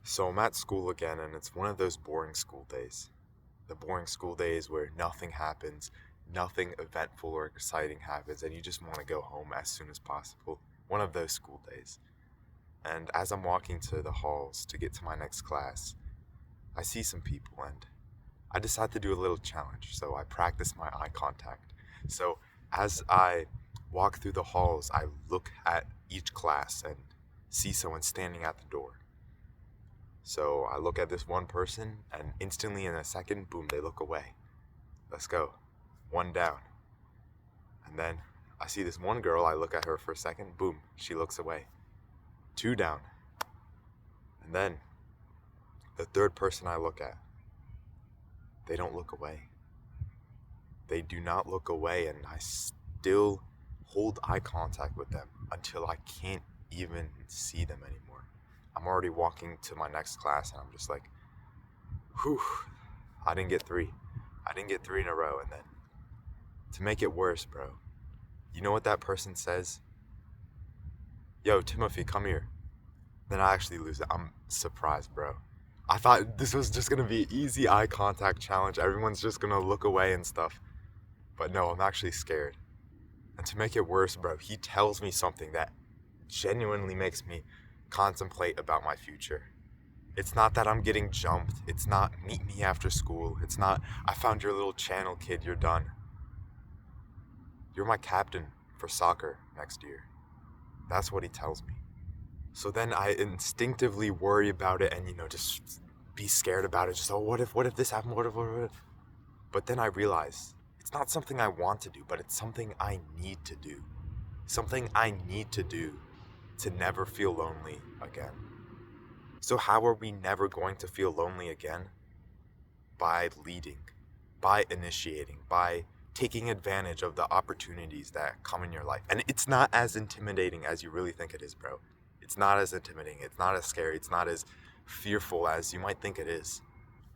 So I'm at school again, and it's one of those boring school days. The boring school days where nothing happens, nothing eventful or exciting happens, and you just want to go home as soon as possible. One of those school days. And as I'm walking to the halls to get to my next class, I see some people, and I decide to do a little challenge. So I practice my eye contact. So as I walk through the halls, I look at each class and see someone standing at the door. So I look at this one person, and instantly in a second, boom, they look away. Let's go. One down. And then I see this one girl, I look at her for a second, boom, she looks away. Two down. And then the third person I look at, they don't look away. They do not look away, and I still hold eye contact with them until I can't even see them anymore. I'm already walking to my next class, and I'm just like, whew, I didn't get three. I didn't get three in a row. And then to make it worse, bro, you know what that person says? Yo, Timothy, come here. Then I actually lose it. I'm surprised, bro. I thought this was just gonna be an easy eye contact challenge. Everyone's just gonna look away and stuff. But no, I'm actually scared. And to make it worse, bro, he tells me something that genuinely makes me contemplate about my future. It's not that I'm getting jumped. It's not meet me after school. It's not I found your little channel, kid, you're done. You're my captain for soccer next year. That's what he tells me. So then I instinctively worry about it and, just be scared about it. Just, oh, what if this happened? What if? But then I realize it's not something I want to do, but it's something I need to do. Something I need to do to never feel lonely again. So how are we never going to feel lonely again? By leading, by initiating, by taking advantage of the opportunities that come in your life. And it's not as intimidating as you really think it is, bro. It's not as intimidating. It's not as scary. It's not as fearful as you might think it is.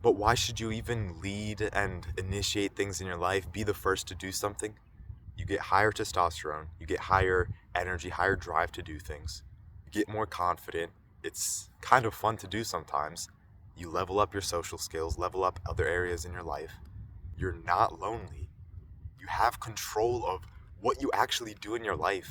But why should you even lead and initiate things in your life? Be the first to do something? You get higher testosterone. You get higher energy, higher drive to do things. You get more confident. It's kind of fun to do sometimes. You level up your social skills, level up other areas in your life. You're not lonely. You have control of what you actually do in your life.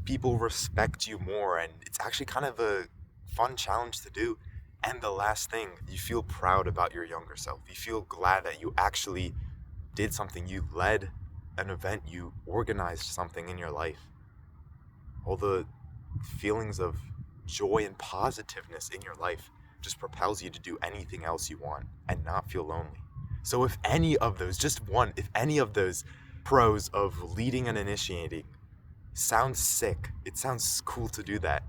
People respect you more, and it's actually kind of a fun challenge to do. And the last thing, you feel proud about your younger self. You feel glad that you actually did something. You led an event. You organized something in your life. All the feelings of joy and positiveness in your life just propels you to do anything else you want and not feel lonely. So if any of those, just one, if any of those pros of leading and initiating sounds sick, it sounds cool to do that,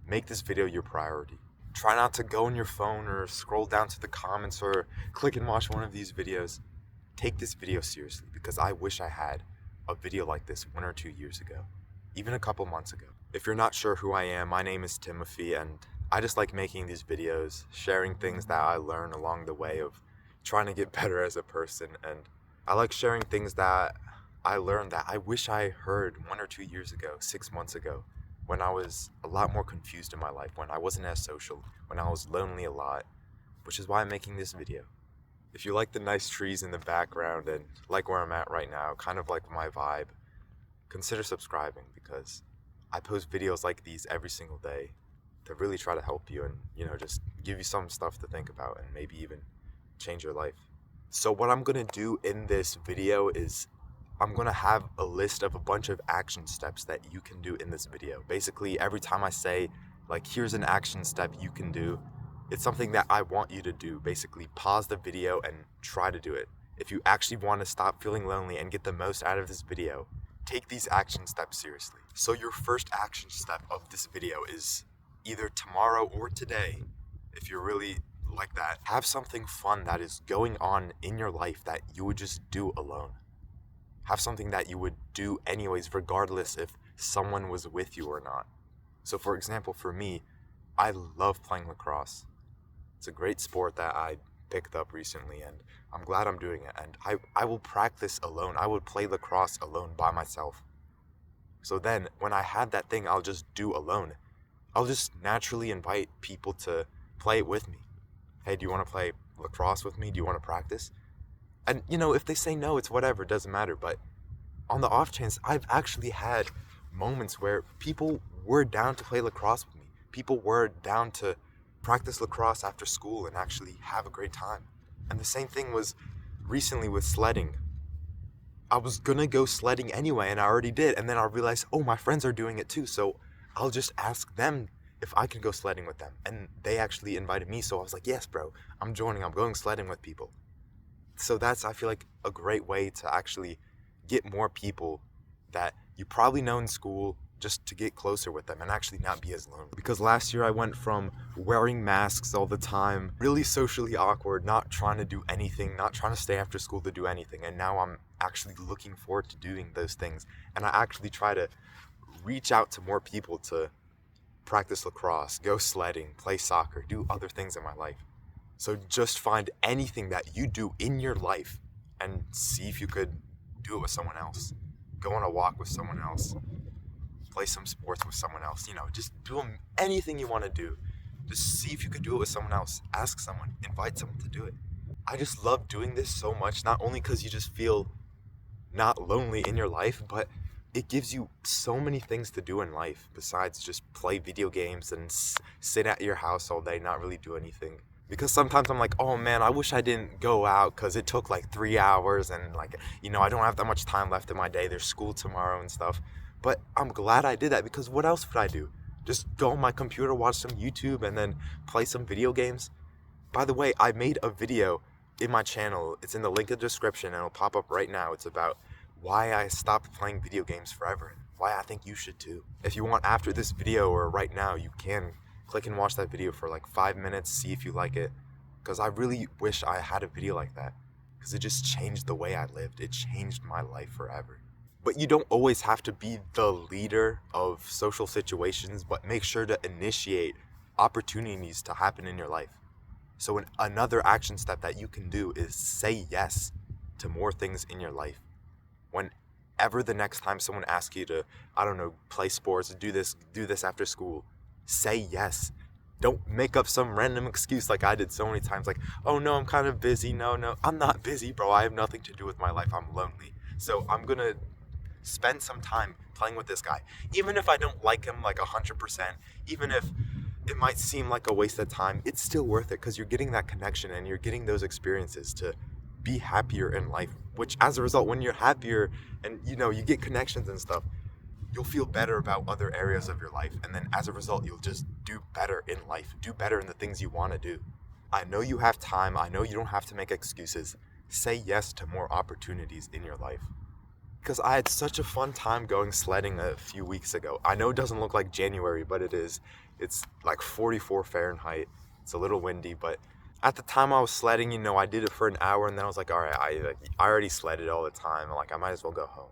make this video your priority. Try not to go on your phone or scroll down to the comments or click and watch one of these videos. Take this video seriously, because I wish I had a video like this 1 or 2 years ago, even a couple months ago. If you're not sure who I am, my name is Timothy, and I just like making these videos, sharing things that I learn along the way of trying to get better as a person. And I like sharing things that I learned that I wish I heard 1 or 2 years ago, 6 months ago, when I was a lot more confused in my life, when I wasn't as social, when I was lonely a lot, which is why I'm making this video. If you like the nice trees in the background and like where I'm at right now, kind of like my vibe, consider subscribing, because I post videos like these every single day to really try to help you and, just give you some stuff to think about and maybe even change your life. So what I'm going to do in this video is I'm going to have a list of a bunch of action steps that you can do in this video. Basically, every time I say, like, here's an action step you can do, it's something that I want you to do. Basically, pause the video and try to do it. If you actually want to stop feeling lonely and get the most out of this video, take these action steps seriously. So your first action step of this video is either tomorrow or today, if you're really like that, have something fun that is going on in your life that you would just do alone. Have something that you would do anyways, regardless if someone was with you or not. So for example, for me, I love playing lacrosse. It's a great sport that I picked up recently, and I'm glad I'm doing it. And I will practice alone. I would play lacrosse alone by myself. So then when I had that thing I'll just do alone, I'll just naturally invite people to play it with me. Hey, do you want to play lacrosse with me? Do you want to practice? And, if they say no, it's whatever, it doesn't matter. But on the off chance, I've actually had moments where people were down to play lacrosse with me. People were down to practice lacrosse after school and actually have a great time. And the same thing was recently with sledding. I was gonna go sledding anyway, and I already did. And then I realized, oh, my friends are doing it too. So I'll just ask them if I can go sledding with them. And they actually invited me. So I was like, yes, bro, I'm joining. I'm going sledding with people. So that's, I feel like, a great way to actually get more people that you probably know in school, just to get closer with them and actually not be as lonely. Because last year I went from wearing masks all the time, really socially awkward, not trying to do anything, not trying to stay after school to do anything. And now I'm actually looking forward to doing those things. And I actually try to reach out to more people to practice lacrosse, go sledding, play soccer, do other things in my life. So just find anything that you do in your life and see if you could do it with someone else. Go on a walk with someone else. Play some sports with someone else. Just do anything you want to do. Just see if you could do it with someone else. Ask someone. Invite someone to do it. I just love doing this so much, not only because you just feel not lonely in your life, but it gives you so many things to do in life besides just play video games and sit at your house all day, not really do anything. Because sometimes I'm like, oh man, I wish I didn't go out because it took like 3 hours and I don't have that much time left in my day. There's school tomorrow and stuff. But I'm glad I did that, because what else would I do? Just go on my computer, watch some YouTube, and then play some video games? By the way, I made a video in my channel. It's in the link in the description, and it'll pop up right now. It's about why I stopped playing video games forever, and why I think you should too. If you want, after this video or right now, you can click and watch that video for like 5 minutes, see if you like it. Because I really wish I had a video like that, because it just changed the way I lived. It changed my life forever. But you don't always have to be the leader of social situations, but make sure to initiate opportunities to happen in your life. So another action step that you can do is say yes to more things in your life. Whenever the next time someone asks you to, play sports, do this after school, say yes. Don't make up some random excuse like I did so many times, like, oh no, I'm kind of busy. No, I'm not busy, bro. I have nothing to do with my life. I'm lonely. So I'm gonna spend some time playing with this guy. Even if I don't like him like 100%, even if it might seem like a waste of time, it's still worth it, because you're getting that connection and you're getting those experiences to be happier in life, which as a result, when you're happier and you get connections and stuff, you'll feel better about other areas of your life. And then as a result, you'll just do better in life, do better in the things you want to do. I know you have time. I know you don't have to make excuses. Say yes to more opportunities in your life. Because I had such a fun time going sledding a few weeks ago. I know it doesn't look like January, but it is. It's like 44 Fahrenheit. It's a little windy, but at the time I was sledding, I did it for an hour, and then I was like, all right, I already sledded all the time. I might as well go home.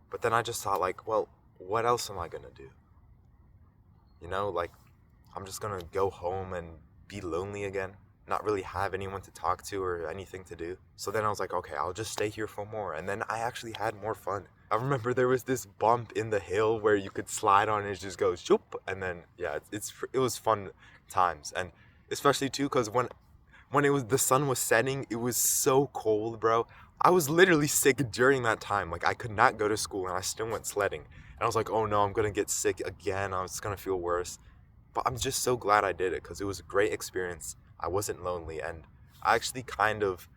But then I just thought, well, what else am I going to do? I'm just going to go home and be lonely again, not really have anyone to talk to or anything to do. So then I was like, okay, I'll just stay here for more. And then I actually had more fun. I remember there was this bump in the hill where you could slide on and it just goes shoop. And then, yeah, it was fun times. And especially too, because when the sun was setting, it was so cold, bro. I was literally sick during that time. I could not go to school, and I still went sledding. And I was like, oh no, I'm going to get sick again. I was going to feel worse. But I'm just so glad I did it, because it was a great experience. I wasn't lonely, and I actually kind of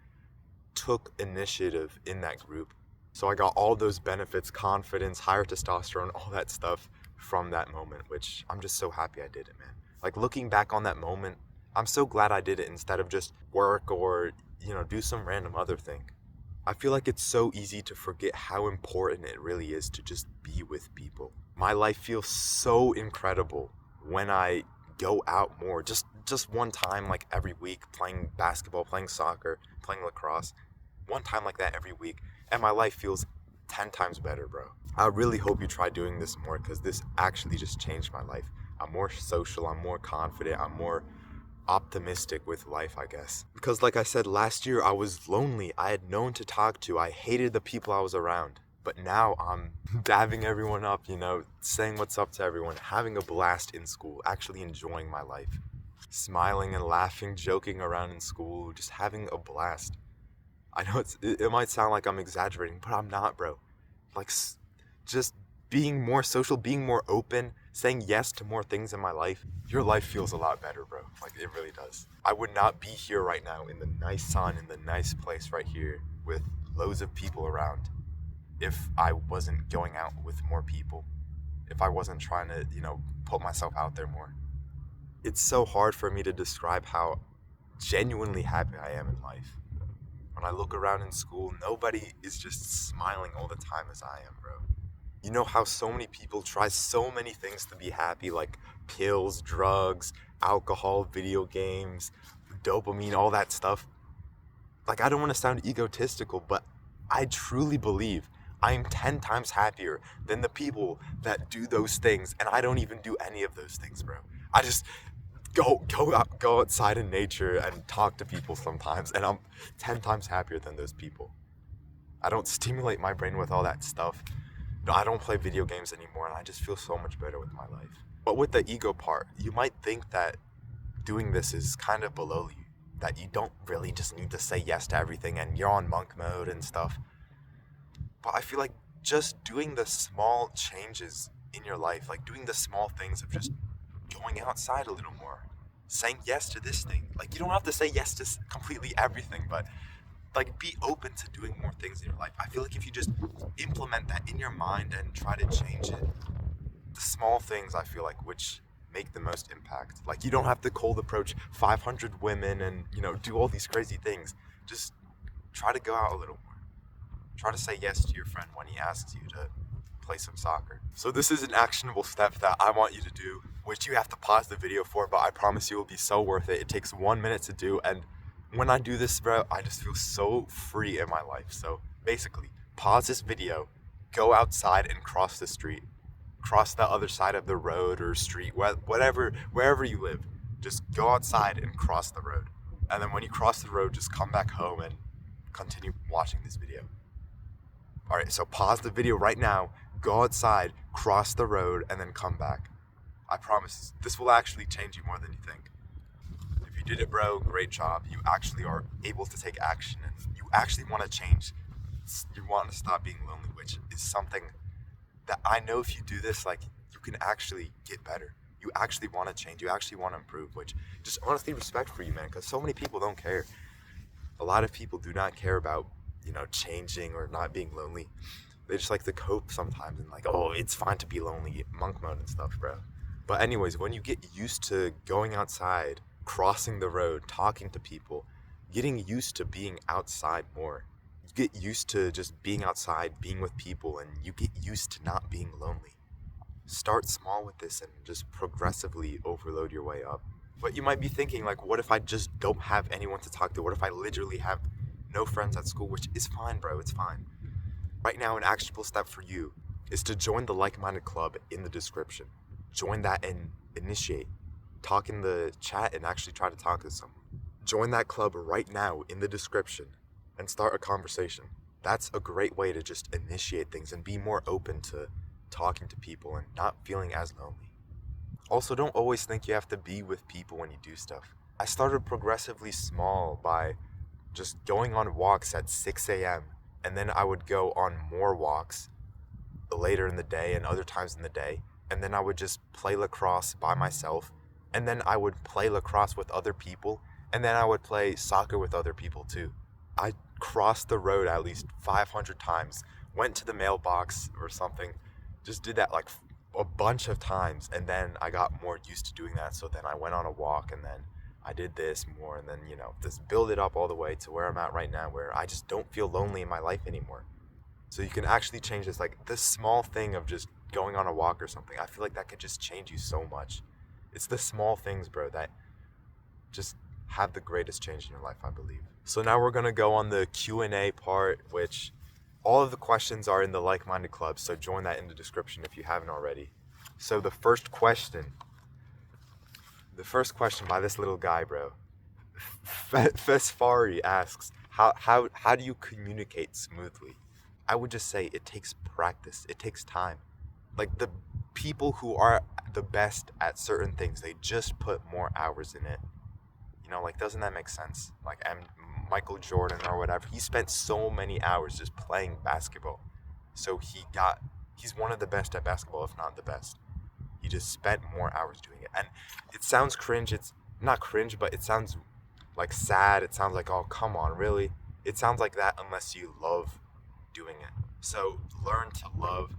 took initiative in that group. So I got all those benefits, confidence, higher testosterone, all that stuff from that moment, which I'm just so happy I did it, man. Looking back on that moment, I'm so glad I did it instead of just work or, do some random other thing. I feel like it's so easy to forget how important it really is to just be with people. My life feels so incredible when I go out more, just one time every week, playing basketball, playing soccer, playing lacrosse, one time like that every week, and my life feels 10 times better, bro. I really hope you try doing this more, because this actually just changed my life. I'm more social, I'm more confident, I'm more optimistic with life, I guess. Because like I said, last year I was lonely. I had no one to talk to. I hated the people I was around. But now I'm dabbing everyone up, saying what's up to everyone, having a blast in school, actually enjoying my life. smiling and laughing, joking around in school, just having a blast. I know it might sound like I'm exaggerating, but I'm not, bro. Like, just being more social, being more open, saying yes to more things in my life, your life feels a lot better, bro. Like, it really does. I would not be here right now in the nice sun, in the nice place right here with loads of people around if I wasn't going out with more people, if I wasn't trying to, put myself out there more. It's so hard for me to describe how genuinely happy I am in life. When I look around in school, nobody is just smiling all the time as I am, bro. You know how so many people try so many things to be happy, like pills, drugs, alcohol, video games, dopamine, all that stuff. Like, I don't want to sound egotistical, but I truly believe I am 10 times happier than the people that do those things, and I don't even do any of those things, bro. I just go outside in nature and talk to people sometimes, and I'm 10 times happier than those people. I don't stimulate my brain with all that stuff. No, I don't play video games anymore, and I just feel so much better with my life. But with the ego part, you might think that doing this is kind of below you, that you don't really just need to say yes to everything and you're on monk mode and stuff. But I feel like just doing the small changes in your life, like doing the small things of just going outside a little more, saying yes to this thing. Like, you don't have to say yes to completely everything, but like, be open to doing more things in your life. I feel like if you just implement that in your mind and try to change it, the small things, I feel like, which make the most impact. Like, you don't have to cold approach 500 women and, do all these crazy things. Just try to go out a little more. Try to say yes to your friend when he asks you to play some soccer. So this is an actionable step that I want you to do, which you have to pause the video for, but I promise you it will be so worth it. It takes 1 minute to do, and when I do this, bro, I just feel so free in my life. So basically, pause this video, go outside and cross the street. Cross the other side of the road or street, wherever you live. Just go outside and cross the road. And then when you cross the road, just come back home and continue watching this video. All right, so pause the video right now, go outside, cross the road, and then come back. I promise this will actually change you more than you think. If you did it, bro, great job. You actually are able to take action, and you actually want to change. You want to stop being lonely, which is something that I know if you do this, like, you can actually get better. You actually want to change. You actually want to improve, which just honestly respect for you, man, because so many people don't care. A lot of people do not care about, changing or not being lonely. They just like to cope sometimes and like, oh, it's fine to be lonely, monk mode and stuff, bro. But anyways, when you get used to going outside, crossing the road, talking to people, getting used to being outside more, you get used to just being outside, being with people, and you get used to not being lonely. Start small with this and just progressively overload your way up. But you might be thinking, like, what if I just don't have anyone to talk to? What if I literally have no friends at school? Which is fine, bro, it's fine. Right now, an actionable step for you is to join the like-minded club in the description. Join that and initiate. Talk in the chat and actually try to talk to someone. Join that club right now in the description and start a conversation. That's a great way to just initiate things and be more open to talking to people and not feeling as lonely. Also, don't always think you have to be with people when you do stuff. I started progressively small by just going on walks at 6 a.m. and then I would go on more walks later in the day and other times in the day, and then I would just play lacrosse by myself, and then I would play lacrosse with other people, and then I would play soccer with other people too. I crossed the road at least 500 times, went to the mailbox or something, just did that like a bunch of times, and then I got more used to doing that. So then I went on a walk, and then I did this more, and then, just build it up all the way to where I'm at right now, where I just don't feel lonely in my life anymore. So you can actually change this, like this small thing of just going on a walk or something. I feel like that could just change you so much. It's the small things, bro, that just have the greatest change in your life, I believe. So now we're gonna go on the Q&A part, which all of the questions are in the like-minded club, so join that in the description if you haven't already. So the first question by this little guy, bro, Fesfari asks, how do you communicate smoothly? I would just say it takes practice. It takes time. Like, the people who are the best at certain things, they just put more hours in it. Like, doesn't that make sense? Like, Michael Jordan or whatever, he spent so many hours just playing basketball. So he's one of the best at basketball, if not the best. He just spent more hours doing it. And it sounds cringe. It's not cringe, but it sounds like sad. It sounds like, oh, come on, really? It sounds like that unless you love doing it. So learn to love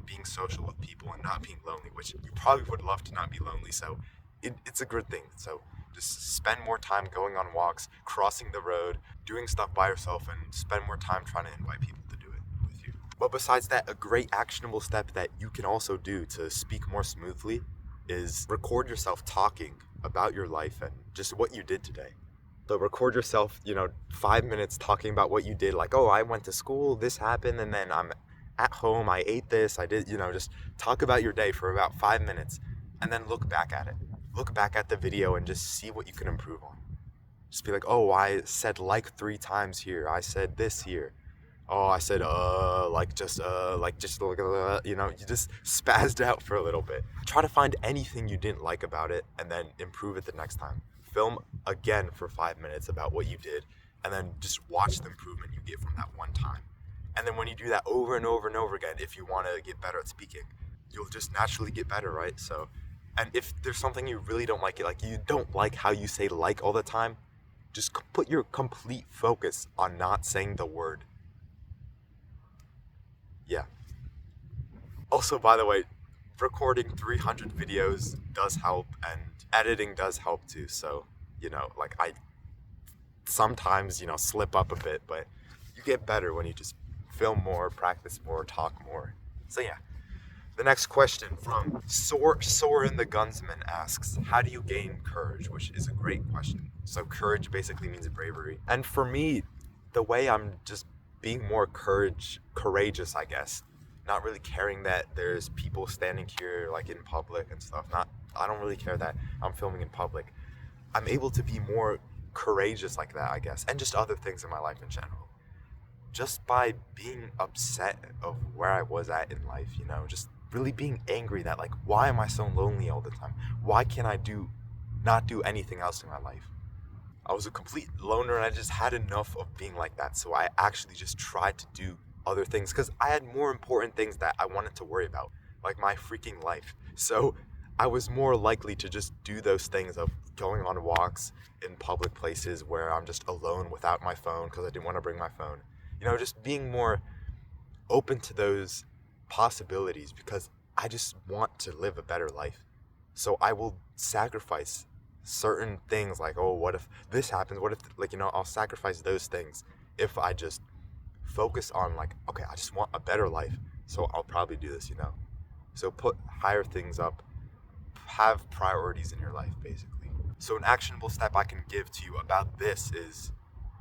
being social with people and not being lonely, which you probably would love to not be lonely. So it's a good thing. So just spend more time going on walks, crossing the road, doing stuff by yourself, and spend more time trying to invite people to do it with you. But besides that, a great actionable step that you can also do to speak more smoothly is record yourself talking about your life and just what you did today. So record yourself, 5 minutes talking about what you did. Like, oh, I went to school, this happened, and then I'm at home, I ate this, I did, just talk about your day for about 5 minutes and then look back at it. Look back at the video and just see what you can improve on. Just be like, oh, I said like 3 times here. I said this here. Oh, I said, you just spazzed out for a little bit. Try to find anything you didn't like about it and then improve it the next time. Film again for 5 minutes about what you did and then just watch the improvement you get from that one time. And then when you do that over and over and over again, if you want to get better at speaking, you'll just naturally get better, right? So, and if there's something you really don't like, like you don't like how you say like all the time, just put your complete focus on not saying the word. Yeah. Also, by the way, recording 300 videos does help, and editing does help too. So, like I sometimes, slip up a bit, but you get better when you just film more, practice more, talk more. So yeah. The next question from Soren the Gunsman asks, how do you gain courage? Which is a great question. So courage basically means bravery. And for me, the way I'm just being more courageous, I guess. Not really caring that there's people standing here like in public and stuff. I don't really care that I'm filming in public. I'm able to be more courageous like that, I guess. And just other things in my life in general. Just by being upset of where I was at in life, just really being angry that like, why am I so lonely all the time? Why can't I not do anything else in my life? I was a complete loner and I just had enough of being like that. So I actually just tried to do other things because I had more important things that I wanted to worry about, like my freaking life. So I was more likely to just do those things of going on walks in public places where I'm just alone without my phone because I didn't want to bring my phone. Just being more open to those possibilities because I just want to live a better life. So I will sacrifice certain things like, oh, what if this happens? What if, I'll sacrifice those things if I just focus on like, okay, I just want a better life. So I'll probably do this, So put higher things up, have priorities in your life, basically. So an actionable step I can give to you about this is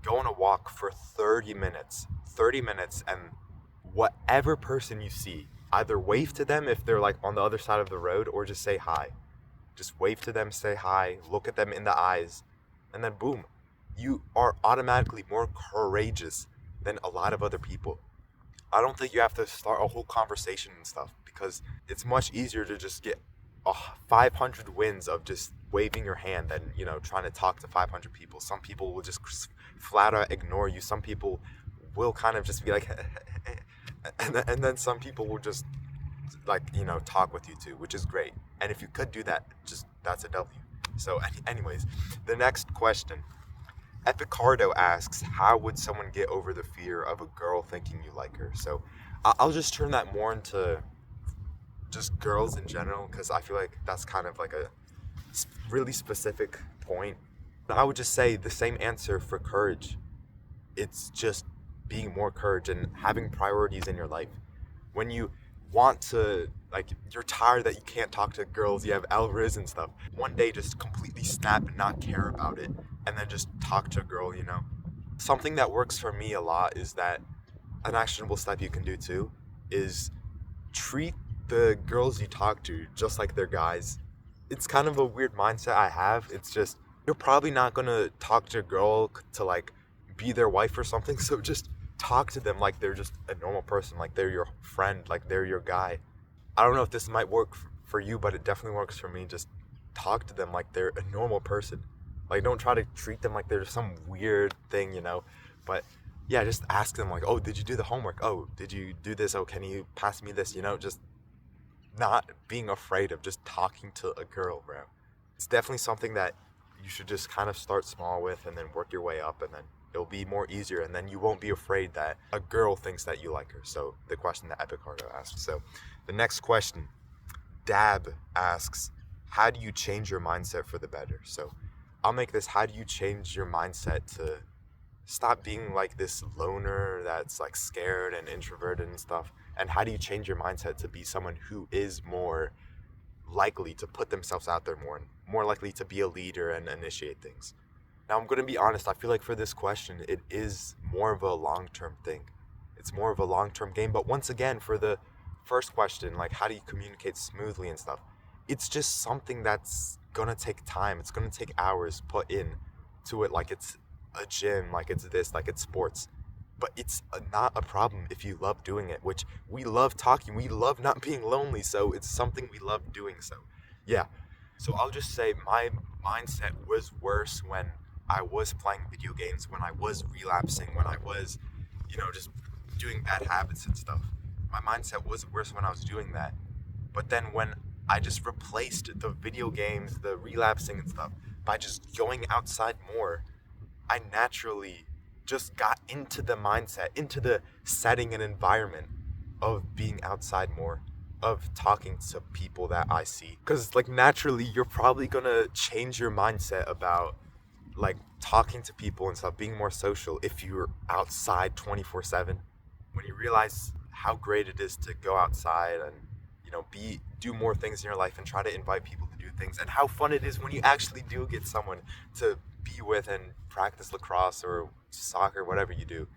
go on a walk for 30 minutes, and whatever person you see, either wave to them if they're like on the other side of the road or just say hi. Just wave to them, say hi, look at them in the eyes, and then boom, you are automatically more courageous than a lot of other people. I don't think you have to start a whole conversation and stuff because it's much easier to just get 500 wins of just waving your hand than, trying to talk to 500 people. Some people will just flat out ignore you. Some people will kind of just be like, and then some people will just talk with you too, which is great. And if you could do that, that's a W. So anyways, the next question. Epicardo asks, how would someone get over the fear of a girl thinking you like her? So I'll just turn that more into just girls in general, because I feel like that's kind of like a really specific point. I would just say the same answer for courage. It's just being more courage and having priorities in your life. When you want to, you're tired that you can't talk to girls, you have Alvarez and stuff, one day just completely snap and not care about it, and then just talk to a girl, Something that works for me a lot is that an actionable step you can do too is treat the girls you talk to just like they're guys. It's kind of a weird mindset I have. It's just, you're probably not gonna talk to a girl to be their wife or something, so just talk to them like they're just a normal person, like they're your friend, like they're your guy. I don't know if this might work for you, but it definitely works for me. Just talk to them like they're a normal person. Like, don't try to treat them like they're some weird thing, But yeah, just ask them like, oh, did you do the homework? Oh, did you do this? Oh, can you pass me this? Just not being afraid of just talking to a girl, bro. It's definitely something that you should just kind of start small with and then work your way up, and then it'll be more easier, and then you won't be afraid that a girl thinks that you like her. So the question that Epicardo asked. So the next question, Dab asks, how do you change your mindset for the better? So I'll make this, how do you change your mindset to stop being like this loner that's like scared and introverted and stuff? And how do you change your mindset to be someone who is more likely to put themselves out there more and more likely to be a leader and initiate things? Now, I'm going to be honest, I feel like for this question, it is more of a long-term thing. It's more of a long-term game. But once again, for the first question, like how do you communicate smoothly and stuff, it's just something that's going to take time. It's going to take hours put in to it, like it's a gym, like it's this, like it's sports. But it's not a problem if you love doing it, which we love talking. We love not being lonely. So it's something we love doing. So yeah. So I'll just say my mindset was worse when I was playing video games, when I was relapsing, when I was, just doing bad habits and stuff. My mindset was worse when I was doing that. But then when I just replaced the video games, the relapsing and stuff, by just going outside more, I naturally just got into the mindset, into the setting and environment of being outside more, of talking to people that I see. Because, like, naturally, you're probably gonna change your mindset about, like, talking to people and stuff, being more social if you're outside 24/7. When you realize how great it is to go outside and, do more things in your life and try to invite people to do things, and how fun it is when you actually do get someone to be with and practice lacrosse or soccer, whatever you do.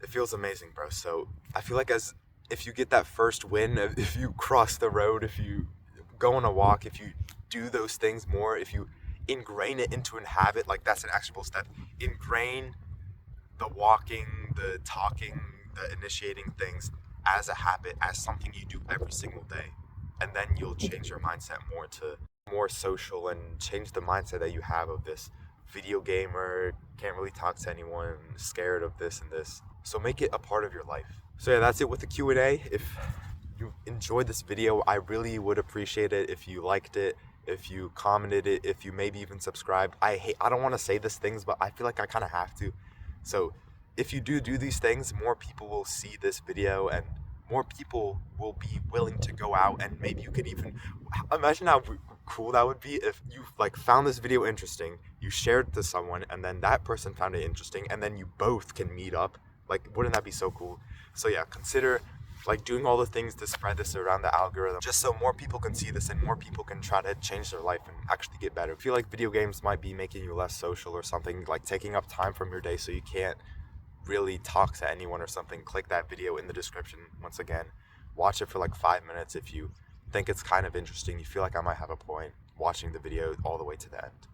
It feels amazing, bro. So I feel like as if you get that first win, if you cross the road, if you go on a walk, if you do those things more, if you ingrain it into a habit, like that's an actionable step. Ingrain the walking, the talking, the initiating things as a habit, as something you do every single day. And then you'll change your mindset more to more social and change the mindset that you have of this video gamer, can't really talk to anyone, scared of this and this. So make it a part of your life. So yeah, that's it with the Q&A. If you enjoyed this video, I really would appreciate it if you liked it, if you commented it, if you maybe even subscribed. I don't want to say these things, but I feel like I kind of have to. So if you do these things, more people will see this video and more people will be willing to go out, and maybe you could even imagine how cool that would be if you like found this video interesting, you shared it to someone, and then that person found it interesting, and then you both can meet up. Like, wouldn't that be so cool? So yeah, consider like doing all the things to spread this around the algorithm, just so more people can see this and more people can try to change their life and actually get better. I feel like video games might be making you less social or something, like taking up time from your day so you can't really talk to anyone or something. Click that video in the description once again. Watch it for like 5 minutes if you think it's kind of interesting. You feel like I might have a point watching the video all the way to the end.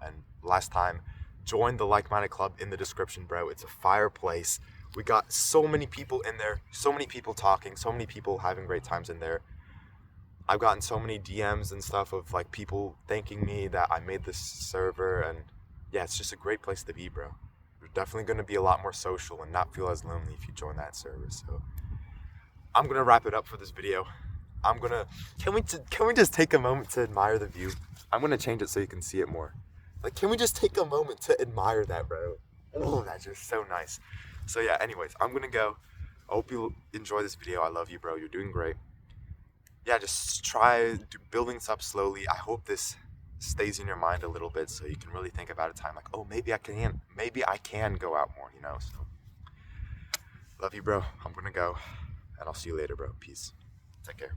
And last time, join the Like-Minded Club in the description, bro. It's a fireplace. We got so many people in there, so many people talking, so many people having great times in there. I've gotten so many DMs and stuff of like people thanking me that I made this server, and yeah, it's just a great place to be, bro. You're definitely going to be a lot more social and not feel as lonely if you join that server. So I'm going to wrap it up for this video. Can we just take a moment to admire the view? I'm going to change it so you can see it more. Like, can we just take a moment to admire that, bro? Oh, that's just so nice. So yeah, anyways, I'm going to go. I hope you enjoy this video. I love you, bro. You're doing great. Yeah, just try building this up slowly. I hope this stays in your mind a little bit so you can really think about a time like, oh, maybe I can go out more, So love you, bro. I'm going to go, and I'll see you later, bro. Peace. Take care.